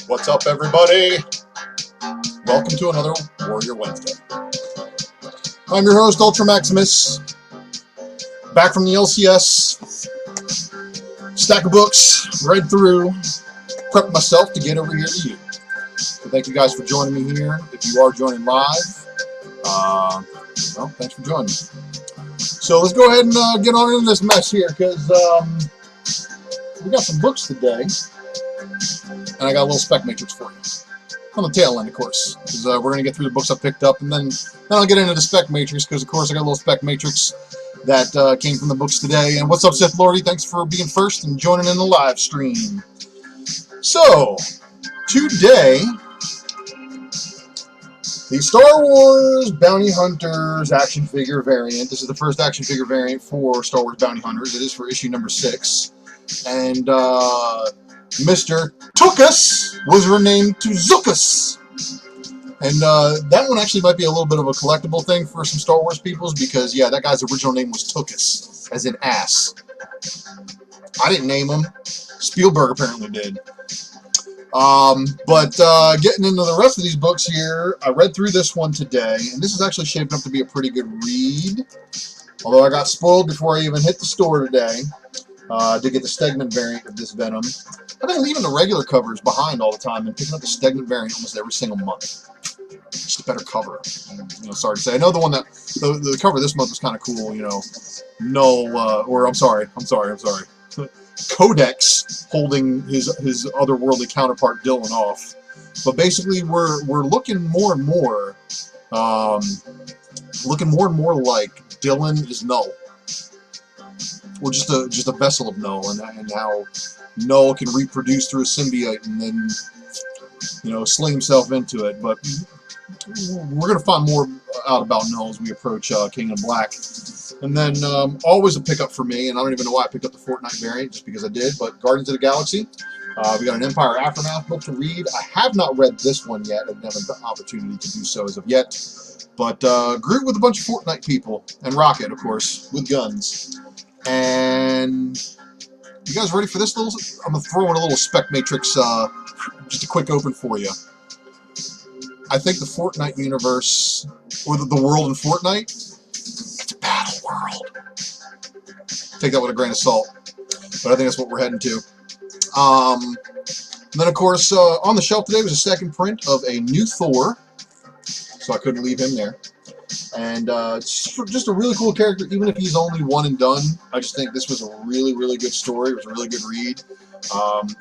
What's up, everybody? Welcome to another Warrior Wednesday. I'm your host, Ultra Maximus, back from the LCS. Stack of books, read through, prepped myself to get over here to you. So thank you guys for joining me here. If you are joining live, well, thanks for joining me. So let's go ahead and get on into this mess here, because we got some books today. And I got a little spec matrix for you. On the tail end, of course. Because we're going to get through the books I picked up, and then I'll get into the spec matrix, because, of course, I got a little spec matrix that came from the books today. And what's up, Sith Lordy? Thanks for being first and joining in the live stream. So, today, the Star Wars Bounty Hunters action figure variant. This is the first action figure variant for Star Wars Bounty Hunters. It is for issue number 6. And, Mr. Tookus was renamed to Zookus. And that one actually might be a little bit of a collectible thing for some Star Wars peoples, because, yeah, that guy's original name was Tookus, as in ass. I didn't name him. Spielberg apparently did. But getting into the rest of these books here, I read through this one today, and this is actually shaping up to be a pretty good read. Although I got spoiled before I even hit the store today. To get the Stegman variant of this Venom. I've been leaving the regular covers behind all the time and picking up the Stegman variant almost every single month. Just a better cover. Sorry to say. I know the one that the cover this month was kind of cool. Codex holding his otherworldly counterpart Dylan off. But basically, we're looking more and more like Dylan is Null. Or just a vessel of Null, and how Null can reproduce through a symbiote and then, sling himself into it. But we're going to find more out about Null as we approach King of Black. And then, always a pickup for me, and I don't even know why I picked up the Fortnite variant, just because I did, but Guardians of the Galaxy. We got an Empire Aftermath book to read. I have not read this one yet. I've never had the opportunity to do so as of yet. But Groot with a bunch of Fortnite people, and Rocket, of course, with guns. And you guys ready for this little? I'm going to throw in a little spec matrix, just a quick open for you. I think the Fortnite universe, or the world in Fortnite, it's a battle world. Take that with a grain of salt. But I think that's what we're heading to. And then, of course, on the shelf today was a second print of a new Thor. So I couldn't leave him there. And just a really cool character, even if he's only one and done. I just think this was a really, really good story. It was a really good read.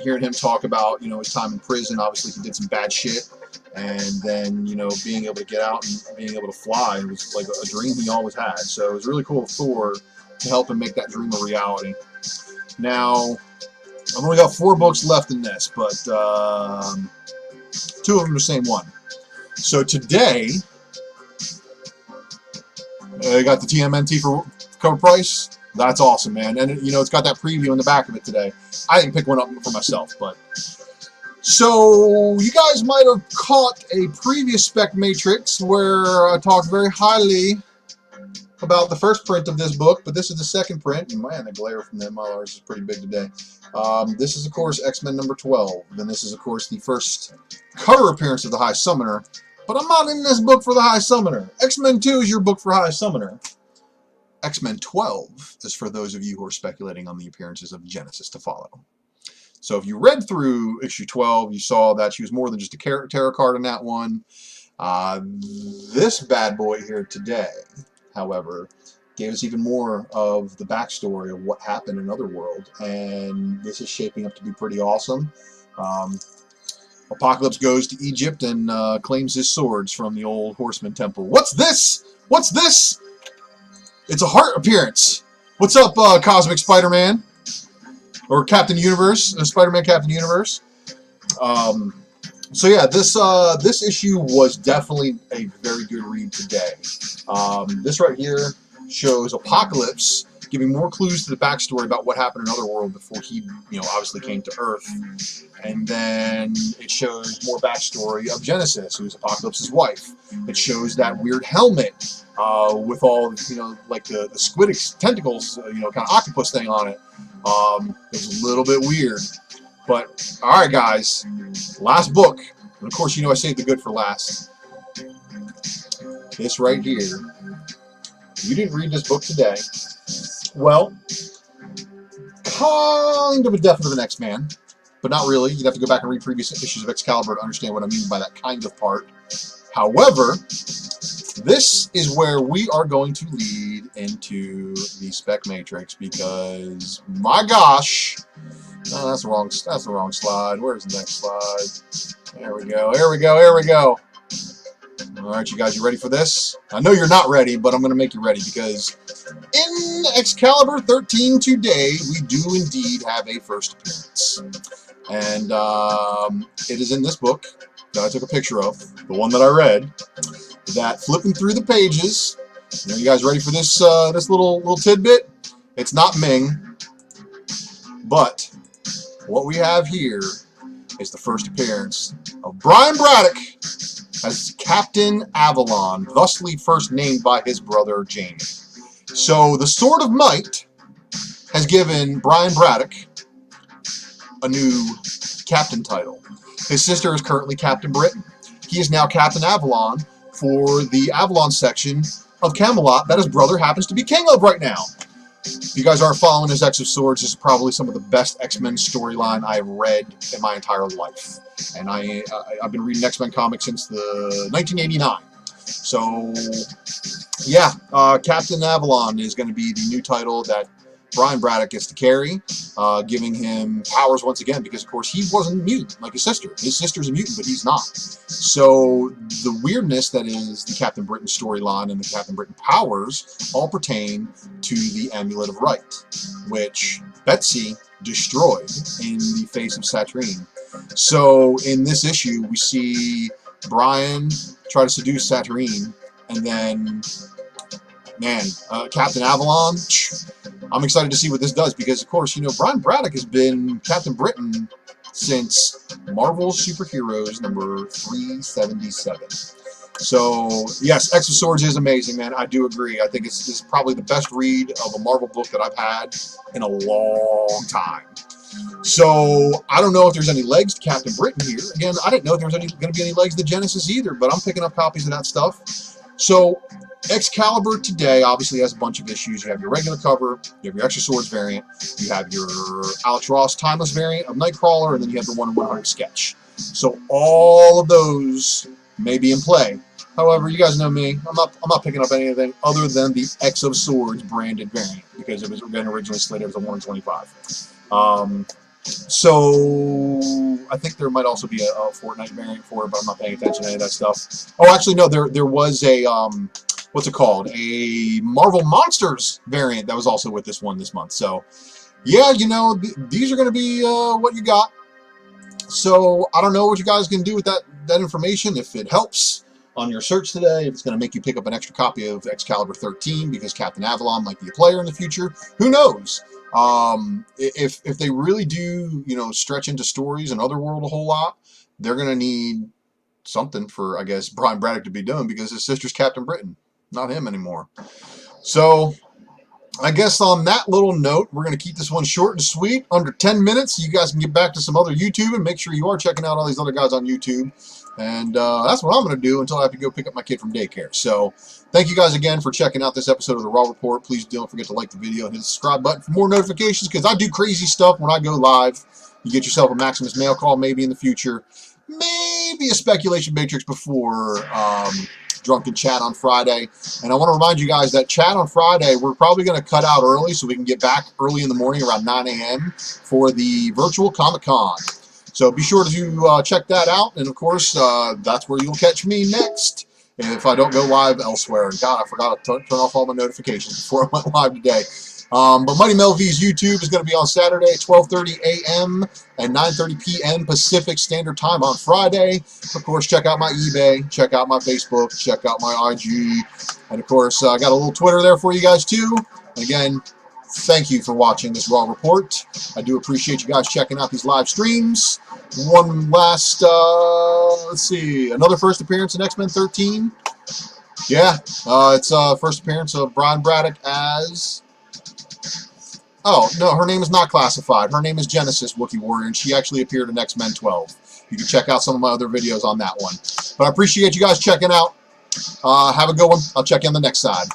Hearing him talk about, his time in prison, obviously he did some bad shit. And then, being able to get out and being able to fly, it was like a dream he always had. So it was really cool of Thor to help him make that dream a reality. Now, I've only got 4 books left in this, but 2 of them are the same one. So today, I got the TMNT for cover price. That's awesome, man. And, it's got that preview in the back of it today. I didn't pick one up for myself, but... So, you guys might have caught a previous spec matrix where I talked very highly about the first print of this book, but this is the second print. And man, the glare from the MLRs is pretty big today. This is, of course, X-Men number 12. And this is, of course, the first cover appearance of the High Summoner. But I'm not in this book for the High Summoner. X-Men 2 is your book for High Summoner. X-Men 12 is for those of you who are speculating on the appearances of Genesis to follow. So if you read through issue 12, you saw that she was more than just a tarot card in that one. This bad boy here today, however, gave us even more of the backstory of what happened in Otherworld. And this is shaping up to be pretty awesome. Apocalypse goes to Egypt and claims his swords from the old Horseman Temple. What's this? What's this? It's a heart appearance. What's up, Cosmic Spider-Man? or Captain Universe, Spider-Man Captain Universe. So yeah, this issue was definitely a very good read today. This right here shows Apocalypse giving more clues to the backstory about what happened in Otherworld before he, obviously came to Earth. And then it shows more backstory of Genesis, who's Apocalypse's wife. It shows that weird helmet with all, like the squid tentacles, kind of octopus thing on it. It was a little bit weird. But, alright guys, last book. And of course, I saved the good for last. This right here. You didn't read this book today. Well, kind of a death of an X-Man. But not really. You'd have to go back and read previous issues of Excalibur to understand what I mean by that kind of part. However, this is where we are going to lead into the Spec Matrix because, my gosh... Oh, that's the wrong slide. Where's the next slide? There we go. There we go. There we go. All right, you guys, you ready for this? I know you're not ready, but I'm going to make you ready because in Excalibur 13 today, we do indeed have a first appearance. And it is in this book that I took a picture of, the one that I read, that flipping through the pages, you guys ready for this this little tidbit? It's not Ming, but what we have here is the first appearance of Brian Braddock as Captain Avalon, thusly first named by his brother Jamie. So the Sword of Might has given Brian Braddock a new captain title. His sister is currently Captain Britain. He is now Captain Avalon for the Avalon section of Camelot that his brother happens to be king of right now. If you guys aren't following his X of Swords, this is probably some of the best X-Men storyline I've read in my entire life. And I've been reading X-Men comics since the 1989. So, yeah, Captain Avalon is going to be the new title that Brian Braddock gets to carry, giving him powers once again, because of course he wasn't a mutant like his sister. His sister's a mutant, but he's not. So the weirdness that is the Captain Britain storyline and the Captain Britain powers all pertain to the Amulet of Right, which Betsy destroyed in the face of Saturine. So in this issue, we see Brian try to seduce Saturine, and then, man, Captain Avalon, I'm excited to see what this does because, of course, Brian Braddock has been Captain Britain since Marvel's Superheroes number 377. So, yes, X of Swords is amazing, man. I do agree. I think this is probably the best read of a Marvel book that I've had in a long time. So, I don't know if there's any legs to Captain Britain here. Again, I didn't know if there was going to be any legs to Genesis either, but I'm picking up copies of that stuff. So, Excalibur today obviously has a bunch of issues. You have your regular cover, you have your Extra Swords variant, you have your Alex Ross Timeless variant of Nightcrawler, and then you have the 1/100 sketch. So all of those may be in play. However, you guys know me, I'm not picking up anything other than the X of Swords branded variant because it was originally slated as a 1/25. So I think there might also be a Fortnite variant for it, but I'm not paying attention to any of that stuff. Oh, actually, no, there was a what's it called? A Marvel Monsters variant that was also with this one this month. So, yeah, these are going to be what you got. So, I don't know what you guys can do with that information, if it helps on your search today, if it's going to make you pick up an extra copy of Excalibur 13 because Captain Avalon might be a player in the future. Who knows? If they really do, stretch into stories and Otherworld a whole lot, they're going to need something for, I guess, Brian Braddock to be doing because his sister's Captain Britain. Not him anymore. So, I guess on that little note, we're going to keep this one short and sweet, under 10 minutes. You guys can get back to some other YouTube and make sure you are checking out all these other guys on YouTube. And that's what I'm going to do until I have to go pick up my kid from daycare. So, thank you guys again for checking out this episode of The Raw Report. Please don't forget to like the video and hit the subscribe button for more notifications because I do crazy stuff when I go live. You get yourself a Maximus mail call maybe in the future. Maybe a Speculation Matrix before Drunken Chat on Friday. And I want to remind you guys that Chat on Friday, we're probably going to cut out early so we can get back early in the morning around 9 a.m. for the virtual Comic-Con. So be sure to check that out. And, of course, that's where you'll catch me next if I don't go live elsewhere. And, God, I forgot to turn off all my notifications before I went live today. But Mighty Mel V's YouTube is going to be on Saturday at 12:30 a.m. and 9:30 p.m. Pacific Standard Time on Friday. Of course, check out my eBay, check out my Facebook, check out my IG, and of course, I got a little Twitter there for you guys too. And again, thank you for watching this Raw Report. I do appreciate you guys checking out these live streams. One last, let's see, another first appearance in X-Men 13. Yeah, it's first appearance of Brian Braddock as... Oh, no, her name is not classified. Her name is Genesis Wookiee Warrior, and she actually appeared in X-Men 12. You can check out some of my other videos on that one. But I appreciate you guys checking out. Have a good one. I'll check you on the next side.